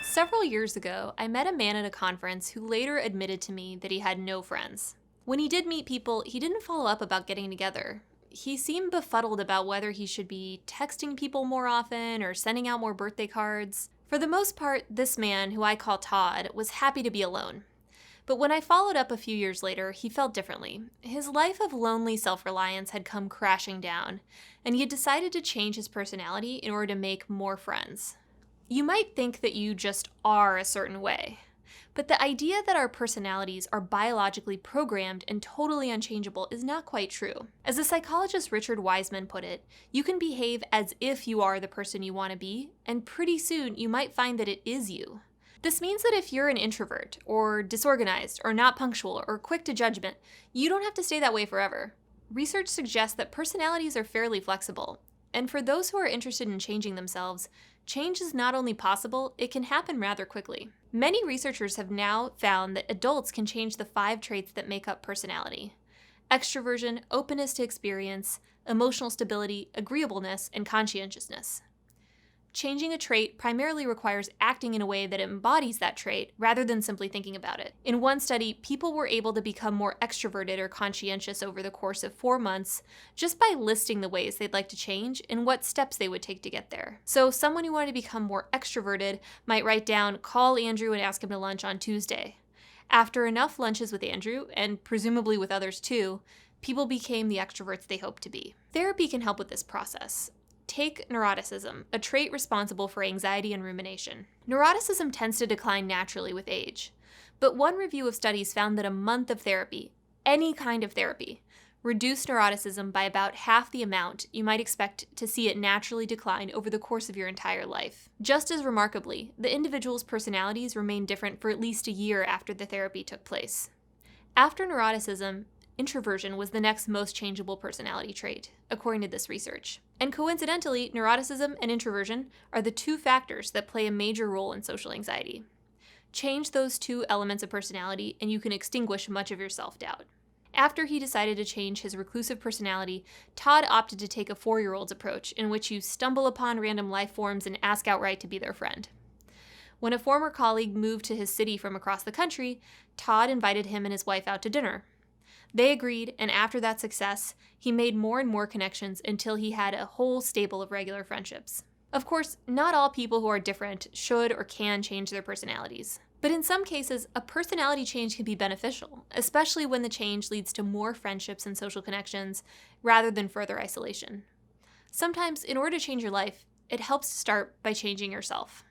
Several years ago, I met a man at a conference who later admitted to me that he had no friends. When he did meet people, he didn't follow up about getting together. He seemed befuddled about whether he should be texting people more often or sending out more birthday cards. For the most part, this man, who I call Todd, was happy to be alone. But when I followed up a few years later, he felt differently. His life of lonely self-reliance had come crashing down, and he had decided to change his personality in order to make more friends. You might think that you just are a certain way, but the idea that our personalities are biologically programmed and totally unchangeable is not quite true. As the psychologist Richard Wiseman put it, you can behave as if you are the person you want to be, and pretty soon you might find that it is you. This means that if you're an introvert, or disorganized, or not punctual, or quick to judgment, you don't have to stay that way forever. Research suggests that personalities are fairly flexible, and for those who are interested in changing themselves, change is not only possible, it can happen rather quickly. Many researchers have now found that adults can change the 5 traits that make up personality: extroversion, openness to experience, emotional stability, agreeableness, and conscientiousness. Changing a trait primarily requires acting in a way that embodies that trait rather than simply thinking about it. In one study, people were able to become more extroverted or conscientious over the course of 4 months just by listing the ways they'd like to change and what steps they would take to get there. So someone who wanted to become more extroverted might write down, "Call Andrew and ask him to lunch on Tuesday." After enough lunches with Andrew, and presumably with others too, people became the extroverts they hoped to be. Therapy can help with this process. Take neuroticism, a trait responsible for anxiety and rumination. Neuroticism tends to decline naturally with age, but one review of studies found that a month of therapy, any kind of therapy, reduced neuroticism by about half the amount you might expect to see it naturally decline over the course of your entire life. Just as remarkably, the individual's personalities remained different for at least a year after the therapy took place. After neuroticism, introversion was the next most changeable personality trait, according to this research. And coincidentally, neuroticism and introversion are the 2 factors that play a major role in social anxiety. Change those 2 elements of personality and you can extinguish much of your self-doubt. After he decided to change his reclusive personality, Todd opted to take a 4-year-old's approach in which you stumble upon random life forms and ask outright to be their friend. When a former colleague moved to his city from across the country, Todd invited him and his wife out to dinner. They agreed, and after that success, he made more and more connections until he had a whole stable of regular friendships. Of course, not all people who are different should or can change their personalities. But in some cases, a personality change can be beneficial, especially when the change leads to more friendships and social connections rather than further isolation. Sometimes, in order to change your life, it helps to start by changing yourself.